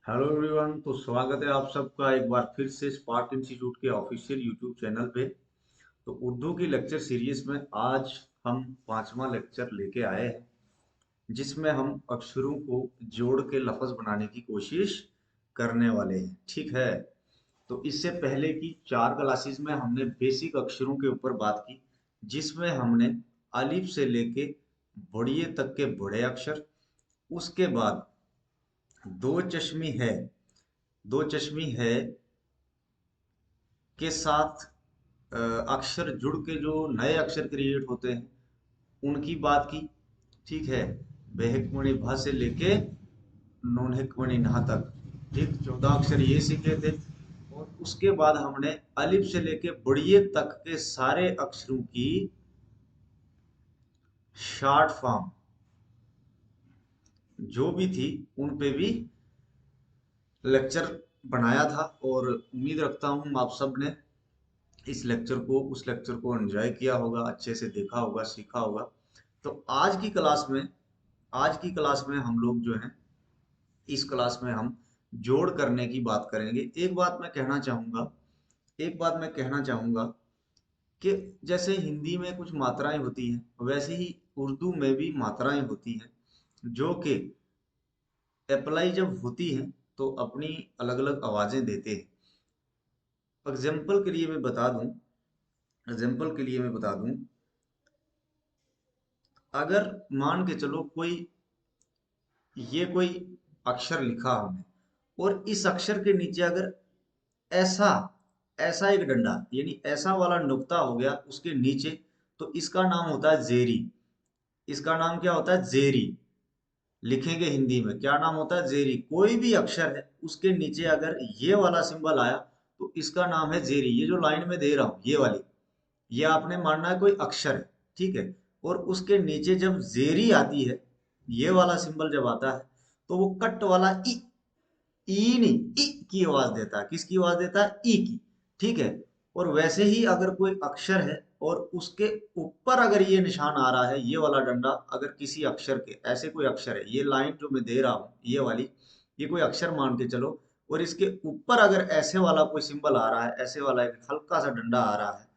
Hello everyone. तो स्वागत है आप सबका एक बार फिर से स्पार्क इंस्टीट्यूट के ऑफिशियल यूट्यूब चैनल पे। तो उर्दू की लेक्चर सीरीज में आज हम पांचवा लेक्चर लेके आए हैं, जिसमें हम अक्षरों को जोड़ के लफ्ज बनाने की कोशिश करने वाले हैं। ठीक है। तो इससे पहले की चार क्लासेस में हमने बेसिक अक्षरों के ऊपर बात की, जिसमें हमने अलिफ से लेके बड़िए तक के बड़े अक्षर, उसके बाद दो चश्मी है, दो चश्मी है के साथ अक्षर जुड़ के जो नए अक्षर क्रिएट होते हैं उनकी बात की। ठीक है। बेहकमणि भा से लेके नोनहिकमणि नहा तक, ठीक 14 अक्षर ये सीखे थे। और उसके बाद हमने अलिफ से लेके बड़िए तक के सारे अक्षरों की शॉर्ट फॉर्म जो भी थी उन पे भी लेक्चर बनाया था, और उम्मीद रखता हूँ आप सब ने इस लेक्चर को उस लेक्चर को एंजॉय किया होगा, अच्छे से देखा होगा, सीखा होगा। तो आज की क्लास में हम लोग जो है, इस क्लास में हम जोड़ करने की बात करेंगे। एक बात मैं कहना चाहूंगा कि जैसे हिंदी में कुछ मात्राएं होती हैं, वैसे ही उर्दू में भी मात्राएं होती हैं, जो कि अप्लाई जब होती हैं तो अपनी अलग अलग आवाजें देते हैं। एग्जाम्पल के लिए मैं बता दूं एग्जाम्पल के लिए मैं बता दूं, अगर मान के चलो कोई अक्षर लिखा हमने, और इस अक्षर के नीचे अगर ऐसा ऐसा एक डंडा यानी ऐसा वाला नुक्ता हो गया उसके नीचे, तो इसका नाम होता है जेरी। इसका नाम क्या होता है? जेरी। लिखेंगे हिंदी में क्या नाम होता है? जेरी। कोई भी अक्षर है उसके नीचे अगर ये वाला सिंबल आया तो इसका नाम है जेरी। ये जो लाइन में दे रहा हूं ये वाली, ये आपने मानना है कोई अक्षर है। ठीक है। और उसके नीचे जब जेरी आती है, ये वाला सिंबल जब आता है, तो वो कट वाला ई नहीं, ई की आवाज देता है। किसकी आवाज देता है? ई की। ठीक है। और वैसे ही अगर कोई अक्षर है और उसके ऊपर अगर ये निशान आ रहा है, ये वाला डंडा, अगर किसी अक्षर के, ऐसे कोई अक्षर है, ये लाइन जो मैं दे रहा हूं ये वाली, ये कोई अक्षर मान के चलो, और इसके ऊपर अगर ऐसे वाला कोई सिंबल आ रहा है, ऐसे वाला एक हल्का सा डंडा आ रहा है,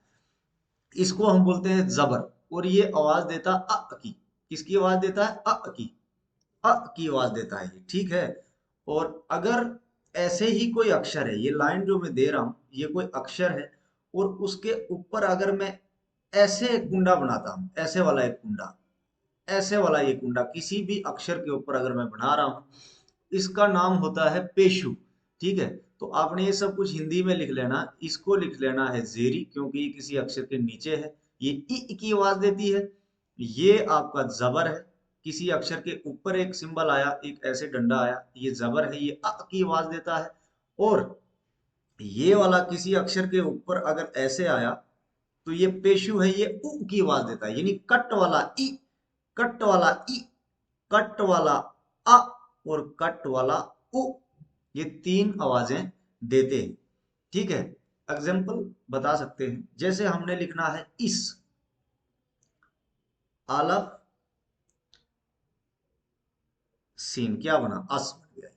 इसको हम बोलते हैं जबर। और ये आवाज देता अ की। किसकी आवाज देता है? अ की। अ की आवाज देता है ये। ठीक है। और अगर ऐसे ही कोई अक्षर है, ये लाइन जो मैं दे रहा हूं ये कोई अक्षर है, और उसके ऊपर अगर मैं ऐसे एक कुंडा बनाता हूं, ऐसे वाला एक कुंडा, ऐसे वाला ये कुंडा किसी भी अक्षर के ऊपर अगर मैं बना रहा हूं, इसका नाम होता है पेशु। ठीक है। तो आपने ये सब कुछ हिंदी में लिख लेना, इसको लिख लेना है जेरी, क्योंकि ये किसी अक्षर के नीचे है, ये ई की आवाज देती है। ये आपका जबर है। किसी अक्षर के ऊपर एक सिंबल आया, एक ऐसे डंडा आया, ये जबर है, ये अ की आवाज देता है। और ये वाला किसी अक्षर के ऊपर अगर ऐसे आया, तो ये पेशु है, ये उ की आवाज देता है, यानी कट वाला ई, कट वाला ई, कट वाला अ, और कट वाला उ, ये तीन आवाजें देते हैं। ठीक है। एग्जाम्पल बता सकते हैं, जैसे हमने लिखना है इस, आलफ सीन, क्या बना? अस बन गया।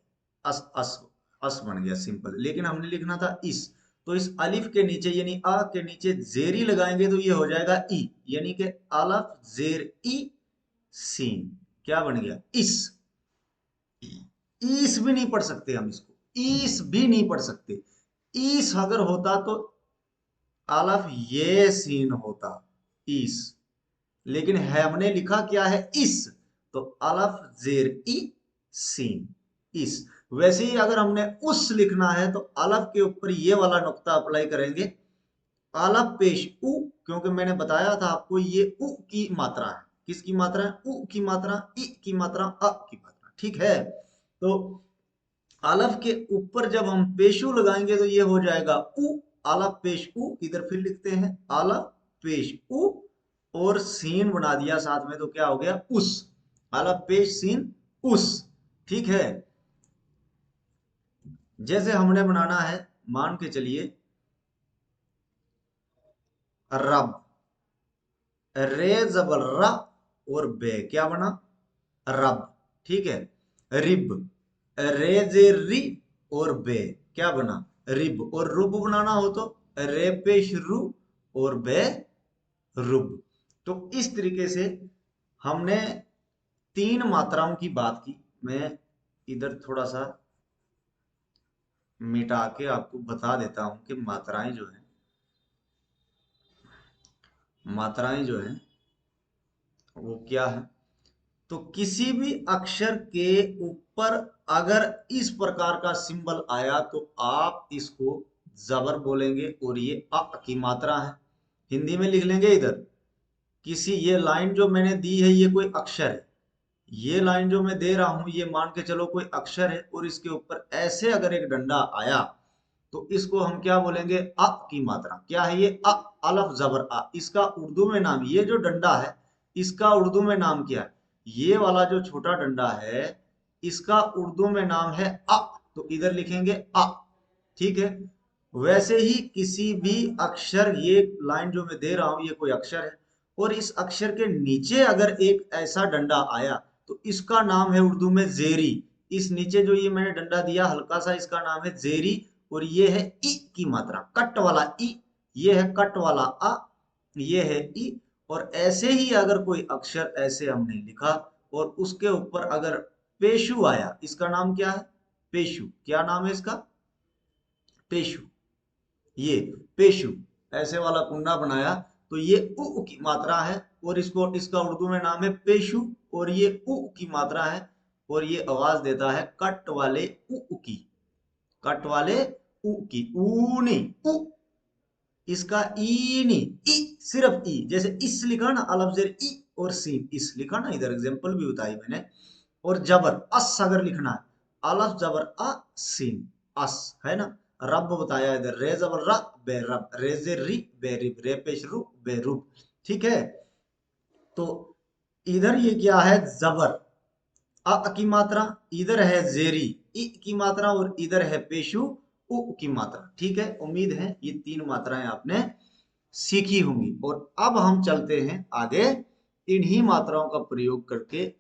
अस अस अस बन गया सिंपल। लेकिन हमने लिखना था इस, तो इस अलिफ के नीचे यानी आ के नीचे जेरी लगाएंगे तो ये हो जाएगा ई, यानी कि अलिफ जेर ई सीन। क्या बन गया? इस। ईस भी नहीं पढ़ सकते हम इसको, ईस भी नहीं पढ़ सकते। ईस अगर होता तो अलिफ ये सीन होता, ईस। लेकिन है हमने लिखा क्या है? इस। तो अलिफ जेर ई सीन, इस। वैसे ही अगर हमने उस लिखना है तो अलिफ के ऊपर ये वाला नुक्ता अप्लाई करेंगे, अलिफ पेश उ, क्योंकि मैंने बताया था आपको ये उ की मात्रा है। किसकी मात्रा है? उ की मात्रा, ई की मात्रा, अ की मात्रा। ठीक है। तो अलिफ के ऊपर जब हम पेशु लगाएंगे तो ये हो जाएगा उ, अलिफ पेश उ। इधर फिर लिखते हैं अलिफ पेश उ, और सीन बना दिया साथ में, तो क्या हो गया? उस। अलिफ पेश सीन उस। ठीक है। जैसे हमने बनाना है, मान के चलिए रब, रे जबर र, और बे, क्या बना? रब। ठीक है। रिब, रे जे री, और बे, क्या बना, रिब। और रुब बनाना हो तो रे पेश रु और बे रुब। तो इस तरीके से हमने 3 मात्राओं की बात की। मैं इधर थोड़ा सा मिटा के आपको बता देता हूं कि मात्राएं जो हैं वो क्या है। तो किसी भी अक्षर के ऊपर अगर इस प्रकार का सिंबल आया तो आप इसको जबर बोलेंगे, और ये अ की मात्रा है। हिंदी में लिख लेंगे इधर, किसी, ये लाइन जो मैंने दी है ये कोई अक्षर है, ये लाइन जो मैं दे रहा हूं ये मान के चलो कोई अक्षर है, और इसके ऊपर ऐसे अगर एक डंडा आया तो इसको हम क्या बोलेंगे, अ की मात्रा। क्या है ये, अ, अलफ जबर आ। इसका उर्दू में नाम, ये जो डंडा है इसका उर्दू में नाम क्या है, ये वाला जो छोटा डंडा है इसका उर्दू में नाम है अ। तो इधर लिखेंगे अ, ठीक है। वैसे ही किसी भी अक्षर, ये लाइन जो मैं दे रहा हूं ये कोई अक्षर है, और इस अक्षर के नीचे अगर एक ऐसा डंडा आया तो इसका नाम है उर्दू में जेरी। इस नीचे जो ये मैंने डंडा दिया हल्का सा, इसका नाम है जेरी। और ये है ई की मात्रा, कट वाला ई। ये है कट वाला अ, ये है ई। और ऐसे ही अगर कोई अक्षर ऐसे हमने लिखा और उसके ऊपर अगर पेशु आया, इसका नाम क्या है, पेशु। क्या नाम है इसका, पेशु। ये पेशु, ऐसे वाला कुंडा बनाया तो ये उ की मात्रा है, और इसको, इसका उर्दू में नाम है पेशु। और ये उ की मात्रा है, और ये आवाज देता है कट वाले उ की, कट वाले उ की, ऊ नहीं उ। इसका ई नहीं, ई, सिर्फ ई। जैसे इस लिखा ना, अलफ जेर ई और सीन, इस लिखा ना, इधर एग्जांपल भी बताई मैंने। और जबर अस अगर लिखना है, अलफ जबर अ सीन, अस है ना। रब बताया इधर, रे जबर र बे रब, रे जे री बे रिब, रे पेश रु बे रुब, ठीक है। तो इधर ये क्या है, जबर, अ की मात्रा, इधर है जेरी इ की मात्रा, और इधर है पेशु उ की मात्रा, ठीक है। उम्मीद है ये 3 मात्राएं आपने सीखी होंगी। और अब हम चलते हैं आगे, इन्हीं मात्राओं का प्रयोग करके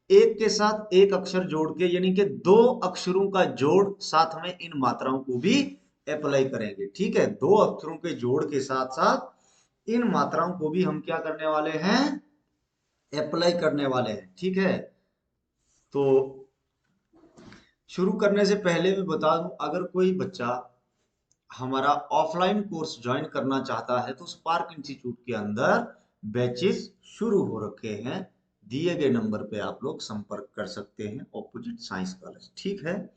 एक के साथ एक अक्षर जोड़ के, यानी कि 2 अक्षरों का जोड़ साथ में इन मात्राओं को भी अप्लाई करेंगे, ठीक है। 2 अक्षरों के जोड़ के साथ साथ इन मात्राओं को भी हम क्या करने वाले हैं, अप्लाई करने वाले हैं, ठीक है। तो शुरू करने से पहले भी बता दूं, अगर कोई बच्चा हमारा ऑफलाइन कोर्स ज्वाइन करना चाहता है तो स्पार्क इंस्टीट्यूट के अंदर बैचेस शुरू हो रखे हैं। दिए गए नंबर पे आप लोग संपर्क कर सकते हैं, ऑपोजिट साइंस कॉलेज, ठीक है।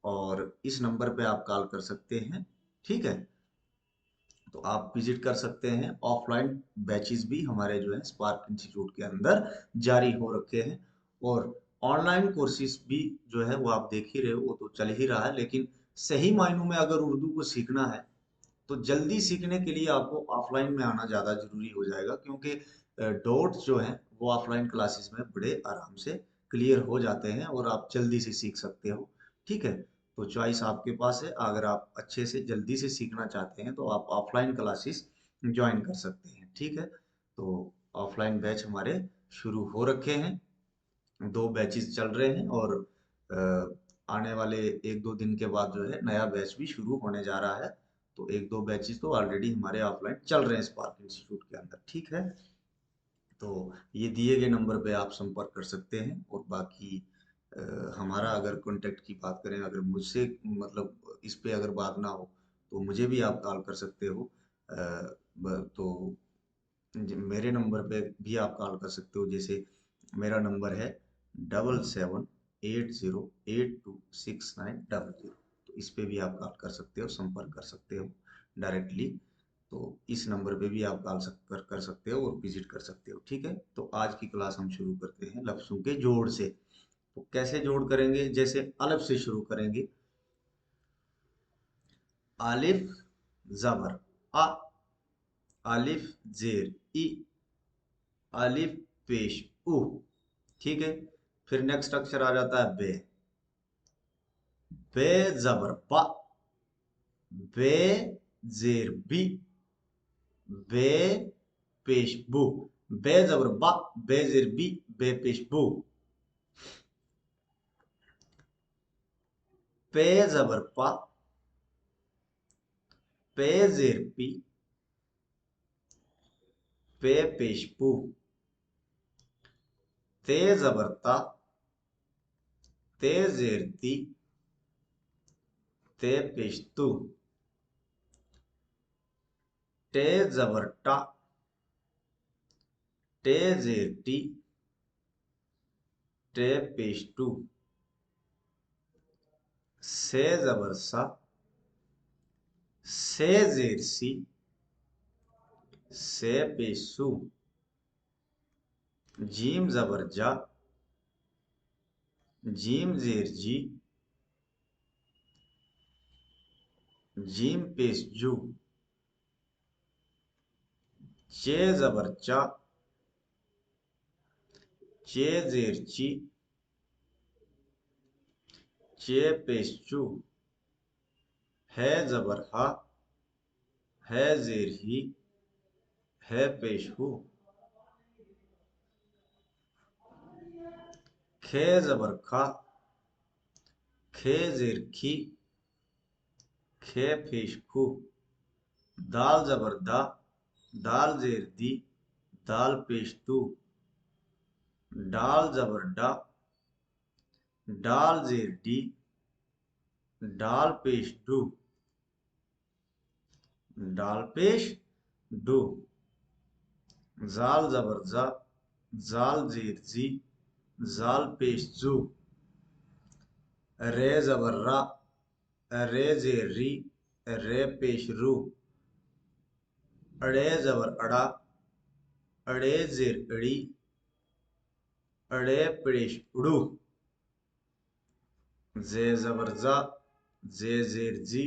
और इस नंबर पे आप कॉल कर सकते हैं, ठीक है। तो आप विजिट कर सकते हैं। ऑफलाइन बैचेस भी हमारे जो है स्पार्क इंस्टीट्यूट के अंदर जारी हो रखे हैं, और ऑनलाइन कोर्सेज भी जो है वो आप देख ही रहे हो, वो तो चल ही रहा है। लेकिन सही मायनों में अगर उर्दू को सीखना है तो जल्दी सीखने के लिए आपको ऑफलाइन में आना ज़्यादा जरूरी हो जाएगा, क्योंकि डॉट्स जो हैं वो ऑफलाइन क्लासेस में बड़े आराम से क्लियर हो जाते हैं और आप जल्दी से सीख सकते हो, ठीक है। तो चॉइस आपके पास है, अगर आप अच्छे से जल्दी से सीखना चाहते हैं तो आप ऑफलाइन क्लासेस ज्वाइन कर सकते हैं, ठीक है। तो ऑफलाइन बैच हमारे शुरू हो रखे हैं, 2 बैचेस चल रहे हैं, और आने वाले 1-2 दिन के बाद जो है नया बैच भी शुरू होने जा रहा है। तो 1-2 बैचेस तो ऑलरेडी हमारे ऑफलाइन चल रहे हैं स्पार्क इंस्टीट्यूट के अंदर, ठीक है। तो ये दिए गए नंबर पे आप संपर्क कर सकते हैं। और बाकी हमारा अगर कांटेक्ट की बात करें, अगर मुझसे मतलब इस पे अगर बात ना हो तो मुझे भी आप कॉल कर सकते हो। तो मेरे नंबर पे भी आप कॉल कर सकते हो। जैसे मेरा नंबर है 7780826900, तो इस पे भी आप कॉल कर सकते हो, संपर्क कर सकते हो डायरेक्टली। तो इस नंबर पे भी आप कॉल कर सकते हो और विजिट कर सकते हो, ठीक है। तो आज की क्लास हम शुरू करते हैं लफ्जों के जोड़ से। तो कैसे जोड़ करेंगे, जैसे अलफ से शुरू करेंगे, आलिफ जबर आ, आलिफ जेर ई, आलिफ पेश उ, ठीक है। फिर नेक्स्ट अक्षर आ जाता है बे, बे जबर बा, बे जेर बी, बे पेश बू, बे जबर बा, बे जेर बी, बे पेश बू। पे जबर पा, पे जेर पी, पे पेश पू, ते जबर ता, ते जेर ती, ते पेश तू, टे जबर टा, टे जेर टी, टे पेश टू, से जबर सा, से जेर सी, से पेश सू, जीम जबर जा, जीम जेर जी, जीम पेश जू, चे जबर चा, चे जेर ची, चे पेश चू, है जबर हा, है जेर ही, है पेश हू, खे जबर खा, खे जेर खी, खे पेश खू, दाल जबर दा, दाल जेर दी, दाल पेश तू, डाल जबर डा, डाल जेर डी, डाल पेश डू, डाल पेश डू, जाल जबर जा, जाल जेर जी, जाल पेश जू, रे जबर रा, रे जेर री, रे पेश रू, अड़े जबर अड़ा, अड़े जेर अड़ी, अड़े पेश उड़ू, जे जबर जा, जे जेर जी,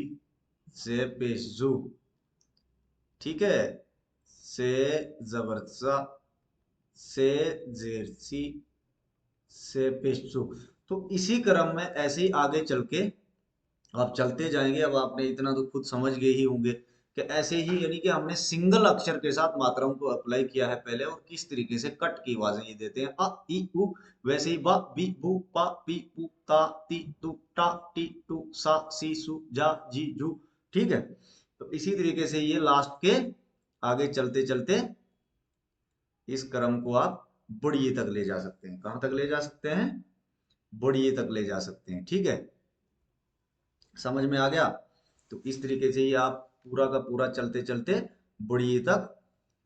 जे पेश जू, ठीक है। से जबर जा, से जेर सी, से पेश जू। तो इसी क्रम में ऐसे ही आगे चल के आप चलते जाएंगे। अब आपने इतना तो खुद समझ गए ही होंगे कि ऐसे ही यानी कि हमने सिंगल अक्षर के साथ मात्राओं को अप्लाई किया है पहले, और किस तरीके से कट की आवाजें ये देते हैं अ ई उ, वैसे ही बा बी बू पा पी पू ता ती तू टा टी टू सा सी सु जा जी जू, ठीक है। तो इसी तरीके से ये लास्ट के आगे चलते चलते इस क्रम को आप बुड़िए तक ले जा सकते हैं। कहां तक ले जा सकते हैं? बुड़िए तक ले जा सकते हैं, ठीक है। समझ में आ गया? तो इस तरीके से ही आप पूरा का पूरा चलते चलते बुड़िए तक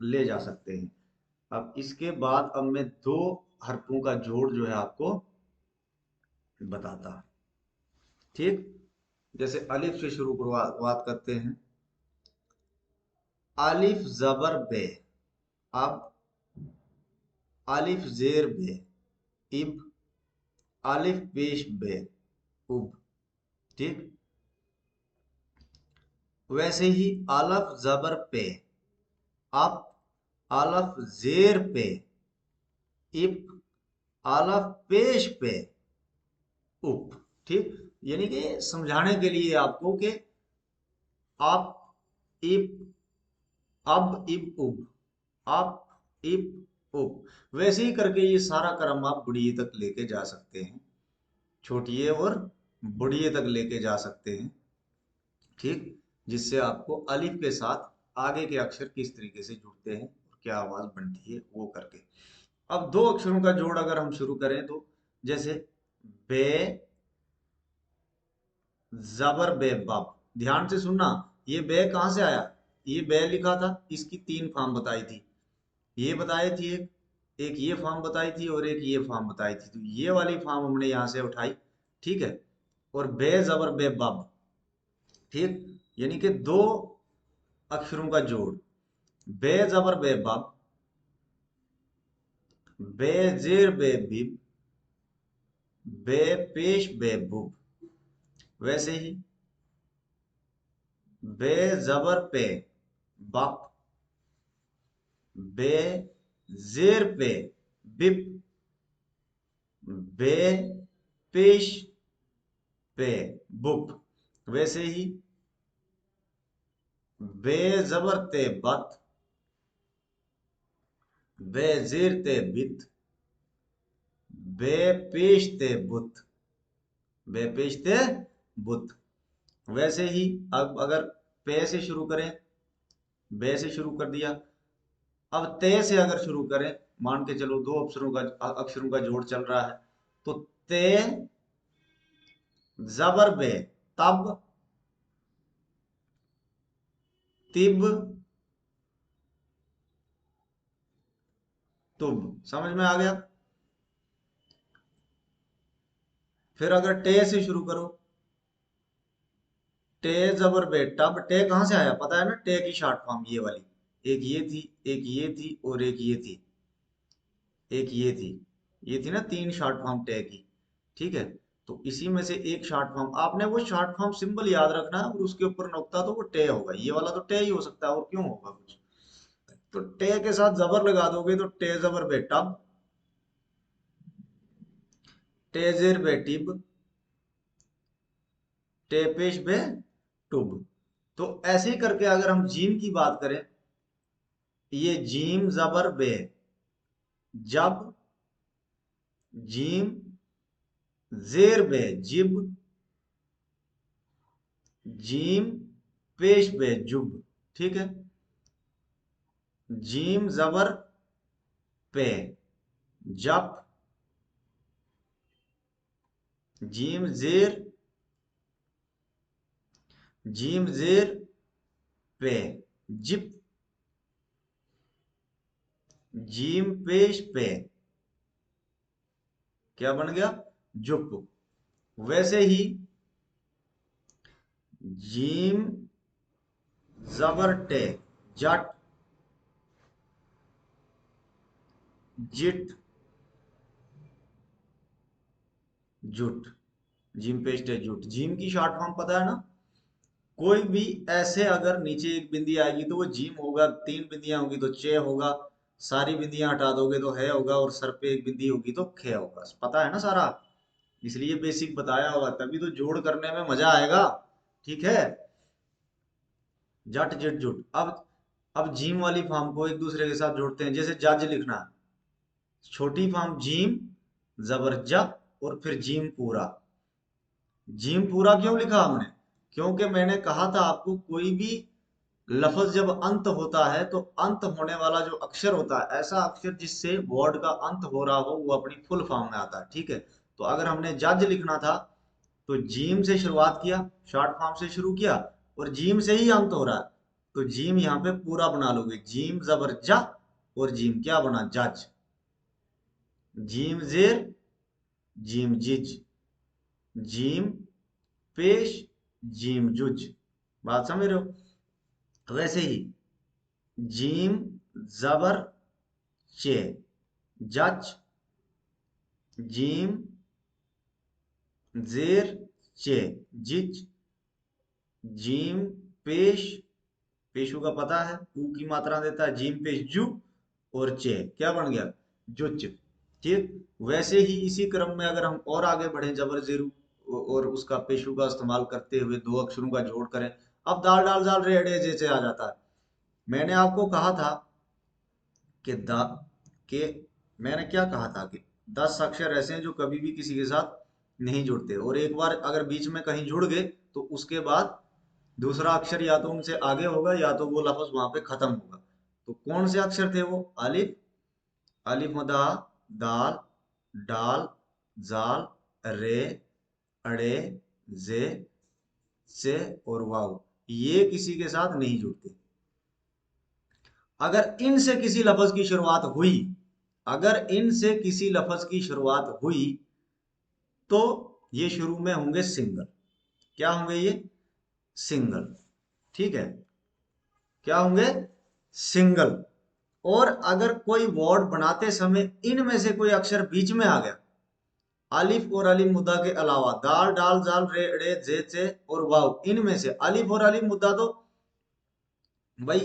ले जा सकते हैं। अब इसके बाद अब मैं दो हरफों का जोड़ जो है आपको बताता, ठीक। जैसे अलिफ से शुरुआत करते हैं। अलिफ जबर बे, अब अलिफ जेर बे, इब, अलिफ पेश बे, उब, ठीक। वैसे ही अलफ जबर पे, अप, अलफ जेर पे, इप, अलफ पेश पे, उप, ठीक। यानी कि समझाने के लिए आपको कि आप, इप, अब, इब, उब, आप, इप, उप, वैसे ही करके ये सारा क्रम आप बुढ़िए तक लेके जा सकते हैं। छोटिए और बुढ़िए तक लेके जा सकते हैं, ठीक। जिससे आपको अलिफ के साथ आगे के अक्षर किस तरीके से जुड़ते हैं और क्या आवाज बनती है वो करके। अब दो अक्षरों का जोड़ अगर हम शुरू करें तो जैसे बे जबर बे बब, ध्यान से सुनना। ये बे कहां से आया? ये बे लिखा था, इसकी तीन फॉर्म बताई थी। ये बताई थी एक, एक ये फॉर्म बताई थी और एक ये फॉर्म बताई थी। तो ये वाली फॉर्म हमने यहां से उठाई, ठीक है। और बे जबर बे बब, ठीक। यानी कि दो अक्षरों का जोड़, बे जबर बे बब, बे जेर बे बिब, बे पेश बे बुब। वैसे ही बे जबर पे बप, बे जेर पे बिप, बे पेश पे बुप। वैसे ही बे जबर ते बत, बे जेर ते बित, बे पेश ते बुत, बे पेश ते बुत। वैसे ही अब अगर पे से शुरू करें, बे से शुरू कर दिया, अब ते से अगर शुरू करें, मान के चलो दो अक्षरों का जोड़ चल रहा है, तो ते जबर बे, तब, तिब, तुब। समझ में आ गया? फिर अगर टे से शुरू करो, टे जबर बे टब, टे कहां से आया पता है ना? टे की शॉर्ट फॉर्म ये वाली, एक ये थी, एक ये थी और एक ये थी, एक ये थी ना, तीन शॉर्ट फॉर्म टे की। ठीक है, तो इसी में से एक शॉर्ट फॉर्म, आपने वो शॉर्ट फॉर्म सिंबल याद रखना है और उसके ऊपर नुक्ता, तो वो टे होगा, ये वाला तो टे ही हो सकता है, और क्यों होगा कुछ। तो टे के साथ जबर लगा दोगे तो टे जबर बे टब, टे जेर बे टिब, टे पेश बे टुब। तो ऐसे ही करके अगर हम जीम की बात करें, ये जीम जबर बे, जब, जीम जेर बे जिब, जीम पेश बे जुब। ठीक है, जीम जबर पे, जप, जीम जेर, जीम जेर पे, जिप, जीम पेश पे, क्या बन गया? जुप। वैसे ही जीम जबर टे, जट, जिट, जुट। जिम पेश टे जुट, जिम की शॉर्ट फॉर्म पता है ना? कोई भी ऐसे अगर नीचे एक बिंदी आएगी तो वो जीम होगा, तीन बिंदियां होगी तो चे होगा, सारी बिंदियां हटा दोगे तो है होगा, और सर पे एक बिंदी होगी तो खे होगा। पता है ना सारा? इसलिए बेसिक बताया होगा, तभी तो जोड़ करने में मजा आएगा। ठीक है, जट जिट जुट। अब जीम वाली फॉर्म को एक दूसरे के साथ जोड़ते हैं, जैसे जज लिखना, छोटी फॉर्म जीम जबर ज, और फिर जीम पूरा। जीम पूरा क्यों लिखा हमने? क्योंकि मैंने कहा था आपको, कोई भी लफ्ज जब अंत होता है तो अंत होने वाला जो अक्षर होता है, ऐसा अक्षर जिससे वर्ड का अंत हो रहा हो, वो अपनी फुल फॉर्म में आता है। ठीक है, तो अगर हमने जज लिखना था तो जीम से शुरुआत किया, शॉर्ट फॉर्म से शुरू किया, और जीम से ही अंत हो रहा है, तो जीम यहाँ पे पूरा बना लोगे, जीम जबर जा, और जीम क्या बना? जज। जीम जेर, जीम जिज, जीम पेश, जीम जुज। बात समझ रहे हो? वैसे ही जीम जबर चे, जच, जीम जेर चे, जिच, जीम पेश, पेशु का पता है, ऊ की मात्रा देता है, जीम पेश जू, और चे क्या बन गया? जुच। ठीक, वैसे ही इसी क्रम में अगर हम और आगे बढ़े, जबर जेरू और उसका पेशु का इस्तेमाल करते हुए दो अक्षरों का जोड़ करें, अब दाल डाल जाल रे अड़े जैसे आ जाता है। मैंने आपको कहा था कि दा के मैंने क्या कहा था कि 10 अक्षर ऐसे हैं जो कभी भी किसी के साथ नहीं जुड़ते, और एक बार अगर बीच में कहीं जुड़ गए तो उसके बाद दूसरा अक्षर या तो उनसे आगे होगा या तो वो लफ्ज वहां पे खत्म होगा। तो कौन से अक्षर थे वो? अलिफ, अलिफ मदा, दाल, डाल, जाल, रे, अड़े, जे, से और वाव। ये किसी के साथ नहीं जुड़ते। अगर इनसे किसी लफ्ज की शुरुआत हुई, अगर इनसे किसी लफ्ज की शुरुआत हुई तो ये शुरू में होंगे सिंगल। क्या होंगे ये? सिंगल। ठीक है, क्या होंगे? सिंगल। और अगर कोई वर्ड बनाते समय इनमें से कोई अक्षर बीच में आ गया, अलिफ और अलिफ मुद्दा के अलावा, दाल डाल जाल रे रे जे से और वाव, इनमें से अलिफ और अलिफ मुद्दा तो भाई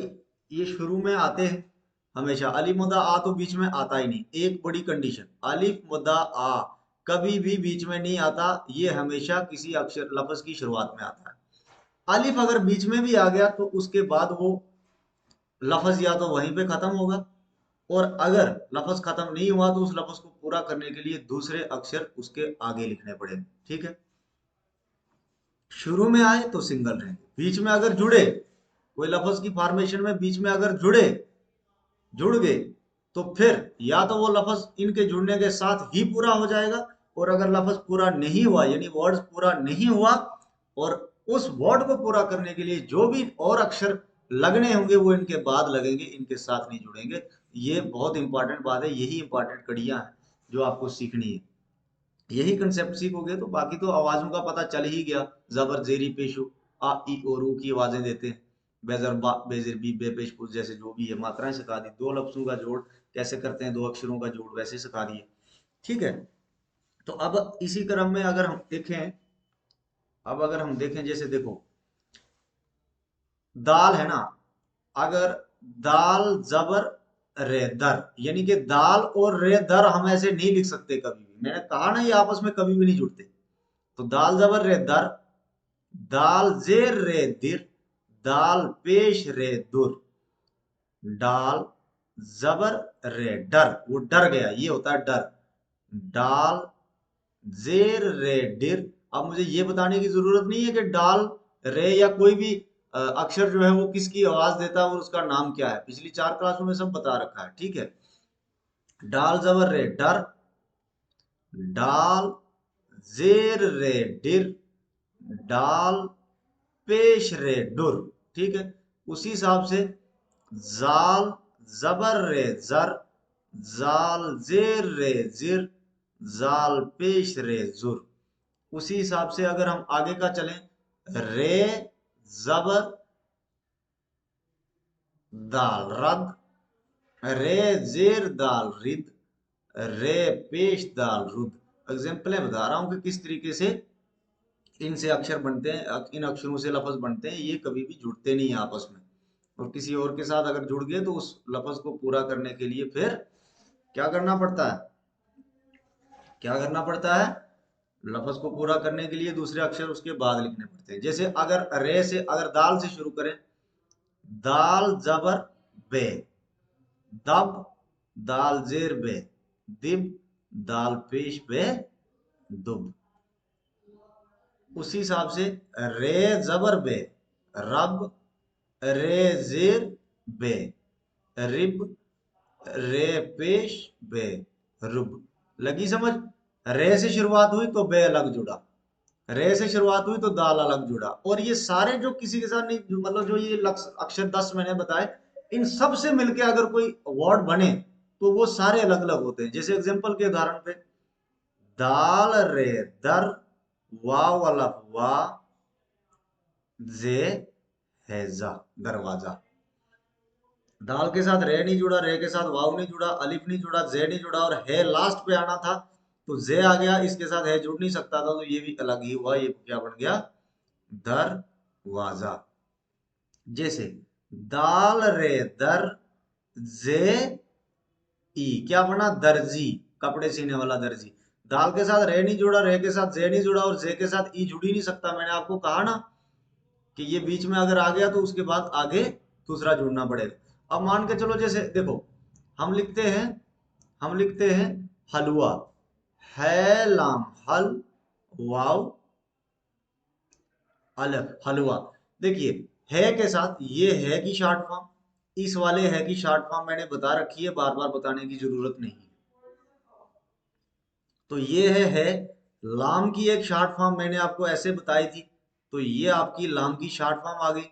ये शुरू में आते हैं हमेशा, अलिफ मुद्दा आ तो बीच में आता ही नहीं। एक बड़ी कंडीशन, अलिफ मुद्दा आ कभी भी बीच में नहीं आता, ये हमेशा किसी अक्षर लफ्ज की शुरुआत में आता है। अलिफ अगर बीच में भी आ गया तो उसके बाद वो लफ्ज या तो वहीं पे खत्म होगा, और अगर लफ्ज खत्म नहीं हुआ तो उस लफ्ज को पूरा करने के लिए दूसरे अक्षर उसके आगे लिखने पड़ेंगे। ठीक है, शुरू में आए तो सिंगल रहेंगे, बीच में अगर जुड़े, कोई लफ्ज की फॉर्मेशन में बीच में अगर जुड़ गए, तो फिर या तो वो लफ्ज इनके जुड़ने के साथ ही पूरा हो जाएगा, और अगर लफ्ज पूरा नहीं हुआ यानी वर्ड पूरा नहीं हुआ, और उस वर्ड को पूरा करने के लिए जो भी और अक्षर लगने होंगे वो इनके बाद लगेंगे, इनके साथ नहीं जुड़ेंगे। ये बहुत इंपॉर्टेंट बात है, यही इंपॉर्टेंट कड़ियां हैं जो आपको सीखनी है। यही कंसेप्ट सीखोगे तो बाकी तो आवाजों का पता चल ही गया। जबर जेरी पेशु आ ई और ऊ की आवाजें देते हैं, बेजर बा बेजर बी बे पेश पुश जैसे जो भी है मात्राएं सिखा दी, दो लफ्जों का जोड़ कैसे करते हैं, दो अक्षरों का जोड़ वैसे सिखा दिए। ठीक है। तो अब इसी क्रम में अगर हम देखें, अब अगर हम देखें जैसे देखो दाल है ना, अगर दाल जबर रे दर, यानी कि दाल और रे दर हम ऐसे नहीं लिख सकते कभी भी, मैंने कहा ना ये आपस में कभी भी नहीं जुड़ते। तो दाल जबर रे दर, दाल जेर रे दिर, दाल पेश रे दुर, डाल जबर रे डर, वो डर गया, ये होता है डर। डाल जेर रे डिर, अब मुझे ये बताने की जरूरत नहीं है कि डाल रे या कोई भी अक्षर जो है वो किसकी आवाज देता है और उसका नाम क्या है, पिछली 4 क्लासों में सब बता रखा है। ठीक है। डाल जबर रे डर, डाल जेर रे डिर, डाल पेश रे डुर। ठीक है। उसी हिसाब से जाल जबर रे जर, जाल जेर रे जिर, जाल पेश रे जुर। उसी हिसाब से अगर हम आगे का चलें, रे जबर दाल रद, रे जेर दाल रिद, रे पेश दाल रुद। एग्जाम्पल बता रहा हूं कि किस तरीके से इनसे अक्षर बनते हैं, इन अक्षरों से लफ्ज बनते हैं, ये कभी भी जुड़ते नहीं है आपस में। और किसी और के साथ अगर जुड़ गए तो उस लफ्ज को पूरा करने के लिए फिर क्या करना पड़ता है, क्या करना पड़ता है, लफ्ज को पूरा करने के लिए दूसरे अक्षर उसके बाद लिखने पड़ते हैं। जैसे अगर रे से, अगर दाल से शुरू करें, दाल जबर बे, दब दाल जेर बे, दिब दाल पेश बे दुब। उसी हिसाब से रे जबर बे रब, रे जेर बे रिब, रे पेश बे रुब। लगी समझ? रे से शुरुआत हुई तो बे अलग जुड़ा, रे से शुरुआत हुई तो दाल अलग जुड़ा, और ये सारे जो किसी के साथ नहीं मतलब जो ये अक्षर 10 मैंने बताए, इन सब से मिलके अगर कोई वर्ड बने तो वो सारे अलग अलग होते हैं। जैसे एग्जांपल के उदाहरण पे, दाल रे दर वाव अलफ वा जे हैजा दरवाजा। दाल के साथ रे नहीं जुड़ा, रे के साथ वाव नहीं जुड़ा, अलिफ नहीं जुड़ा, जे नहीं जुड़ा, और है लास्ट पे आना था तो जे आ गया, इसके साथ है जुड़ नहीं सकता था तो ये भी अलग ही हुआ, ये क्या बन गया, दरवाजा। जैसे दाल रे दर जे ई, क्या बना, दर्जी, कपड़े सीने वाला दर्जी। दाल के साथ रे नहीं जुड़ा, रे के साथ जे नहीं जुड़ा, और जे के साथ ई जुड़ ही नहीं सकता। मैंने आपको कहा ना कि ये बीच में अगर आ गया तो उसके बाद आगे दूसरा जुड़ना पड़ेगा। अब मान के चलो जैसे देखो, हम लिखते हैं, हम लिखते हैं हलवा, है लाम हल वाव अलफ हलवा। देखिए है के साथ ये है की शॉर्ट फॉर्म, इस वाले है की शॉर्ट फॉर्म मैंने बता रखी है, बार बार बताने की जरूरत नहीं है। तो ये है लाम की एक शॉर्ट फॉर्म मैंने आपको ऐसे बताई थी, तो ये आपकी लाम की शॉर्ट फॉर्म आ गई।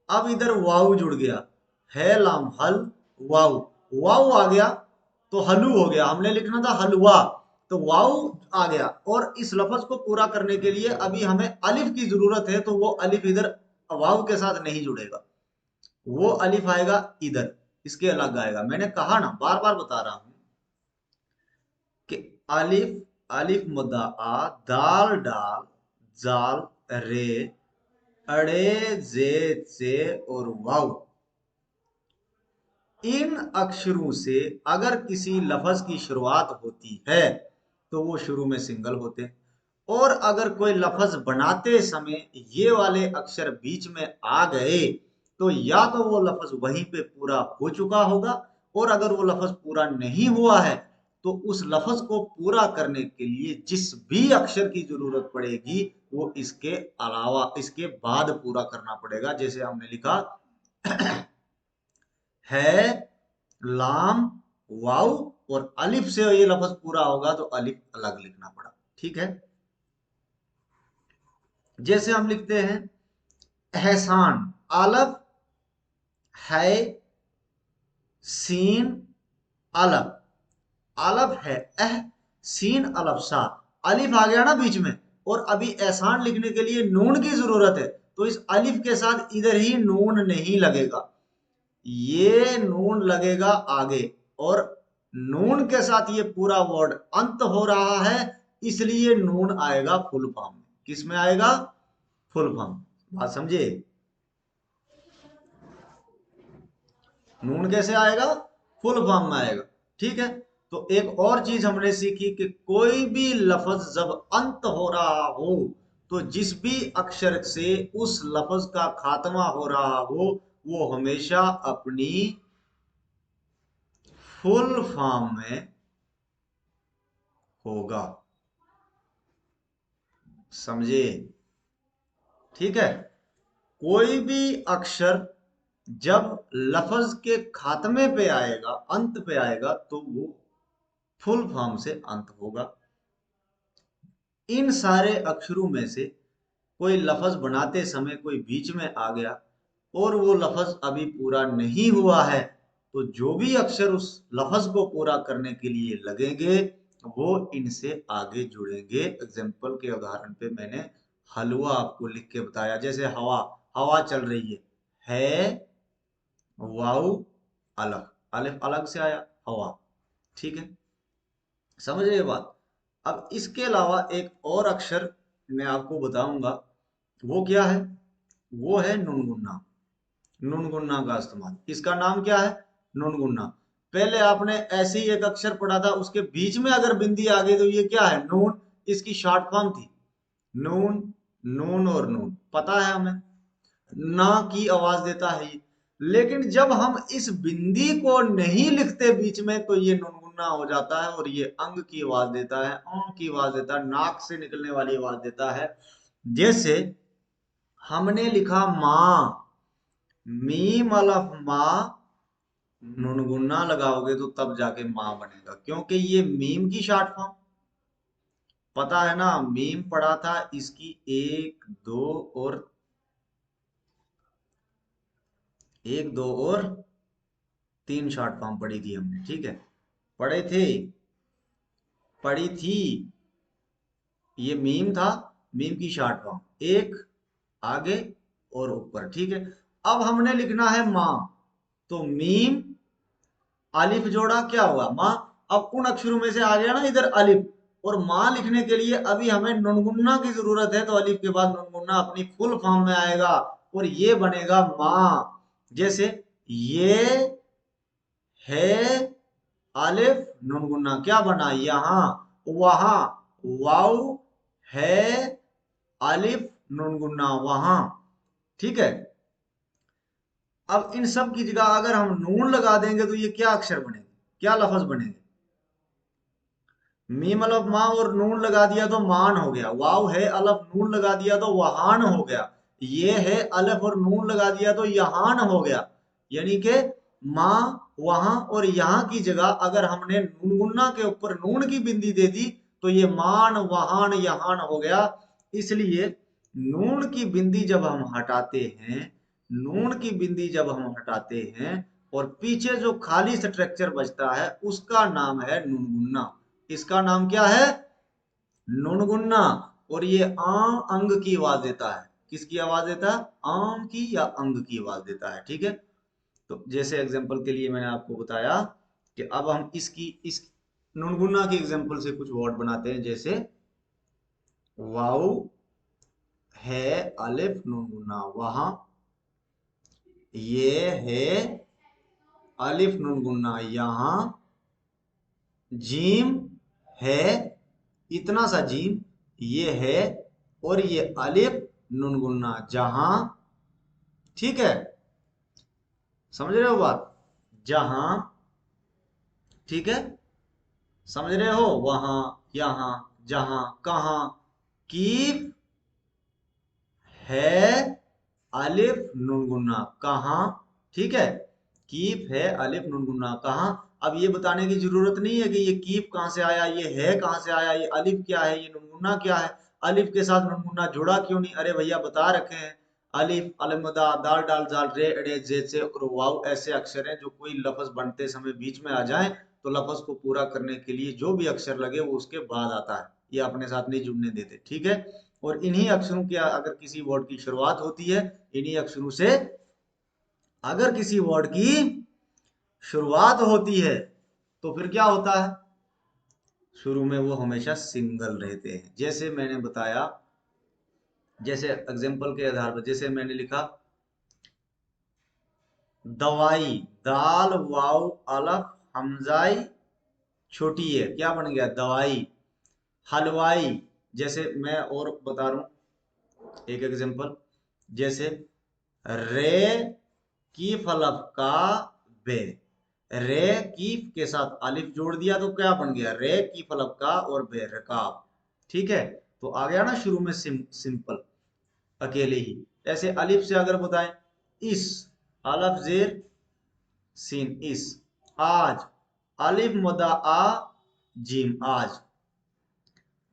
अब इधर वाव जुड़ गया, है लाम हल वाव, वाव आ गया तो हलू हो गया, हमने लिखना था हलवा, तो वाव आ गया। और इस लफ्ज को पूरा करने के लिए अभी हमें अलिफ की जरूरत है, तो वो अलिफ इधर वाव के साथ नहीं जुड़ेगा, वो अलिफ आएगा इधर, इसके अलग आएगा। मैंने कहा ना, बार बार बता रहा हूं कि अलिफ अलिफ मुद्दा आ, दाल डाल, जाल रे, अड़े जे से और वाव, इन अक्षरों से अगर किसी लफ्ज की शुरुआत होती है तो वो शुरू में सिंगल होते हैं, और अगर कोई लफ्ज बनाते समय ये वाले अक्षर बीच में आ गए तो या तो वो लफ्ज वहीं पे पूरा हो चुका होगा, और अगर वो लफ्ज पूरा नहीं हुआ है तो उस लफ्ज को पूरा करने के लिए जिस भी अक्षर की जरूरत पड़ेगी वो इसके अलावा, इसके बाद पूरा करना पड़ेगा। जैसे हमने लिखा है, लाम, वाव और अलिफ से ये लफ्ज पूरा होगा तो अलिफ अलग लिखना पड़ा। ठीक है, जैसे हम लिखते हैं एहसान, अलफ है, सीन, अलफ, अलफ है एह, सीन अलफ सा, अलिफ आ गया ना बीच में, और अभी एहसान लिखने के लिए नून की जरूरत है, तो इस अलिफ के साथ इधर ही नून नहीं लगेगा, ये नून लगेगा आगे, और नून के साथ ये पूरा वर्ड अंत हो रहा है, इसलिए नून आएगा फुल फॉर्म में। किस में आएगा? Full form. बात समझे? नून कैसे आएगा? फुल फॉर्म में आएगा। ठीक है, तो एक और चीज हमने सीखी कि कोई भी लफ्ज जब अंत हो रहा हो तो जिस भी अक्षर से उस लफ्ज का खात्मा हो रहा हो वो हमेशा अपनी फुल फॉर्म में होगा। समझे? ठीक है, कोई भी अक्षर जब लफ्ज के खात्मे पे आएगा, अंत पे आएगा, तो वो फुल फॉर्म से अंत होगा। इन सारे अक्षरों में से कोई लफ्ज बनाते समय कोई बीच में आ गया और वो लफ्ज अभी पूरा नहीं हुआ है, तो जो भी अक्षर उस लफ्ज को पूरा करने के लिए लगेंगे वो इनसे आगे जुड़ेंगे। एग्जाम्पल के उदाहरण पे मैंने हलवा आपको लिख के बताया। जैसे हवा, हवा चल रही है वाउ अलग, अलिफ अलग से आया हवा। ठीक है, समझ रहे ये बात? अब इसके अलावा एक और अक्षर मैं आपको बताऊंगा, वो क्या है? वो है नुनगुन्ना। नुनगुन्ना का इस्तेमाल, इसका नाम क्या है? नुनगुन्ना। पहले आपने ऐसे ही एक अक्षर पढ़ा था, उसके बीच में अगर बिंदी आ गई तो ये क्या है? नून। इसकी शॉर्ट फॉर्म थी नून, नून और नून, पता है हमें, ना की आवाज देता है ये। लेकिन जब हम इस बिंदी को नहीं लिखते बीच में तो ये नुनगुन्ना हो जाता है और ये अंग की आवाज देता है, औं की आवाज देता है, नाक से निकलने वाली आवाज देता है। जैसे हमने लिखा माँ, मीम अलफ माँ, नुनगुन्ना लगाओगे तो तब जाके माँ बनेगा, क्योंकि ये मीम की शॉर्ट फॉर्म, पता है ना? मीम पढ़ा था, इसकी एक दो और एक दो और तीन शॉर्ट फॉर्म पढ़ी थी हमने। ठीक है, पढ़े थे, पढ़ी थी। ये मीम था, मीम की शॉर्ट फॉर्म, एक आगे और ऊपर। ठीक है, अब हमने लिखना है माँ, तो मीम अलिफ जोड़ा, क्या हुआ? माँ। अब उन अक्षरों में से आ गया ना इधर अलिफ, और माँ लिखने के लिए अभी हमें नुनगुन्ना की जरूरत है, तो अलिफ के बाद नुनगुन्ना अपनी फुल फॉर्म में आएगा और ये बनेगा माँ। जैसे ये है अलिफ नुनगुन्ना, क्या बना? यहाँ, वहां, वाउ है अलिफ नुनगुन्ना वहां। ठीक है, अब इन सब की जगह अगर हम नून लगा देंगे तो ये क्या अक्षर बनेंगे, क्या लफ्ज बनेंगे? मीम अलफ माँ और नून लगा दिया तो मान हो गया, वाव है अलफ नून लगा दिया तो वहान हो गया, ये है अलफ और नून लगा दिया तो यहान हो गया। यानी कि माँ, वहां और यहाँ की जगह अगर हमने नूनगुन्ना के ऊपर नून की बिंदी दे दी तो ये मान, वहान, यहान हो गया। इसलिए नून की बिंदी जब हम हटाते हैं, नून की बिंदी जब हम हटाते हैं और पीछे जो खाली स्ट्रक्चर बचता है उसका नाम है नुनगुन्ना। इसका नाम क्या है? नुनगुन्ना। और ये आम अंग की आवाज देता है। किसकी आवाज देता है? आम की या अंग की आवाज देता है। ठीक है, तो जैसे एग्जांपल के लिए मैंने आपको बताया कि अब हम इस नुनगुन्ना की एग्जांपल से कुछ वर्ड बनाते हैं। जैसे वाउ है अलिफ नुनगुन्ना वहां, ये है अलिफ नुनगुन्ना यहाँ, जीम है, इतना सा जीम, ये है, और ये अलिफ नुनगुन्ना जहां। ठीक है, समझ रहे हो बात? जहां। ठीक है, समझ रहे हो? वहां, यहाँ, जहां, कहाँ। कीप है अलिफ नुनगुना कहाँ। ठीक है, कीप है अलिफ नुनगुना कहाँ। अब ये बताने की जरूरत नहीं है कि ये कीप कहाँ से आया, ये है कहाँ से आया, ये अलिफ क्या है, ये नुनगुना क्या है, अलिफ के साथ नुनगुना जुड़ा क्यों नहीं। अरे भैया बता रखे हैं, अलिफ अलमदा दाल डाल जाल रे अड़े जैसे और वाव ऐसे अक्षर हैं जो कोई लफ्ज बनते समय बीच में आ जाए तो लफ्ज को पूरा करने के लिए जो भी अक्षर लगे वो उसके बाद आता है, ये अपने साथ नहीं जुड़ने देते। ठीक है, और इन्हीं अक्षरों की अगर किसी वर्ड की शुरुआत होती है, इन्हीं अक्षरों से अगर किसी वर्ड की शुरुआत होती है तो फिर क्या होता है, शुरू में वो हमेशा सिंगल रहते हैं। जैसे मैंने बताया, जैसे एग्जांपल के आधार पर, जैसे मैंने लिखा दवाई, दाल वाव अलफ हमजाई छोटी है, क्या बन गया दवाई। हलवाई, जैसे मैं और बता रहा हूं एक एग्जांपल, जैसे रे की फलफ का बे, रे कीफ के साथ अलिफ जोड़ दिया तो क्या बन गया रे की फलफ का और बे रकाब। ठीक है, तो आ गया ना शुरू में सिंपल अकेले ही। ऐसे अलिफ से अगर बताएं इस, अलफ जेर सीन इस, आज, अलिफ मदा आ जीम आज,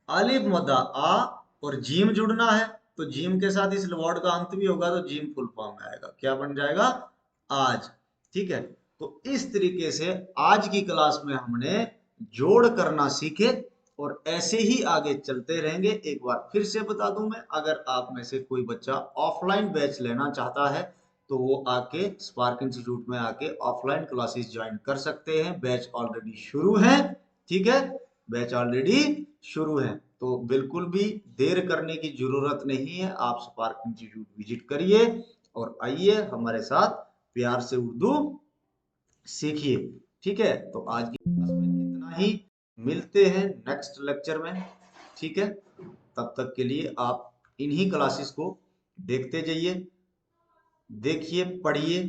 अलिफ मदा आ और जीम जुड़ना है तो जीम के साथ इस वर्ड का अंत भी होगा तो जीम फुल फॉर्म में आएगा, क्या बन जाएगा आज। ठीक है, तो इस तरीके से आज की क्लास में हमने जोड़ करना सीखे और ऐसे ही आगे चलते रहेंगे। एक बार फिर से बता दूं मैं, अगर आप में से कोई बच्चा ऑफलाइन बैच लेना चाहता है तो वो आके स्पार्क इंस्टीट्यूट में आके ऑफलाइन क्लासेस ज्वाइन कर सकते हैं। बैच ऑलरेडी शुरू है। ठीक है, बैच ऑलरेडी शुरू है, तो बिल्कुल भी देर करने की जरूरत नहीं है। आप स्पार्क इंस्टीट्यूट विजिट करिए और आइए हमारे साथ प्यार से उर्दू सीखिए। ठीक है, तो आज की क्लास में इतना ही, मिलते हैं नेक्स्ट लेक्चर में। ठीक है, तब तक के लिए आप इन्हीं क्लासेस को देखते जाइए, देखिए, पढ़िए,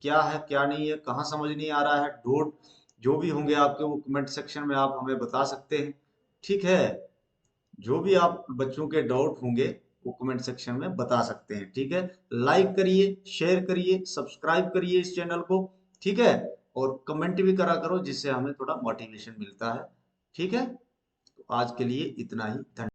क्या है क्या नहीं है, कहाँ समझ नहीं आ रहा है, डाउट जो भी होंगे आपके वो कमेंट सेक्शन में आप हमें बता सकते हैं। ठीक है, जो भी आप बच्चों के डाउट होंगे वो कमेंट सेक्शन में बता सकते हैं। ठीक है, लाइक करिए, शेयर करिए, सब्सक्राइब करिए इस चैनल को। ठीक है, और कमेंट भी करा करो जिससे हमें थोड़ा मोटिवेशन मिलता है। ठीक है, तो आज के लिए इतना ही, धन्यवाद।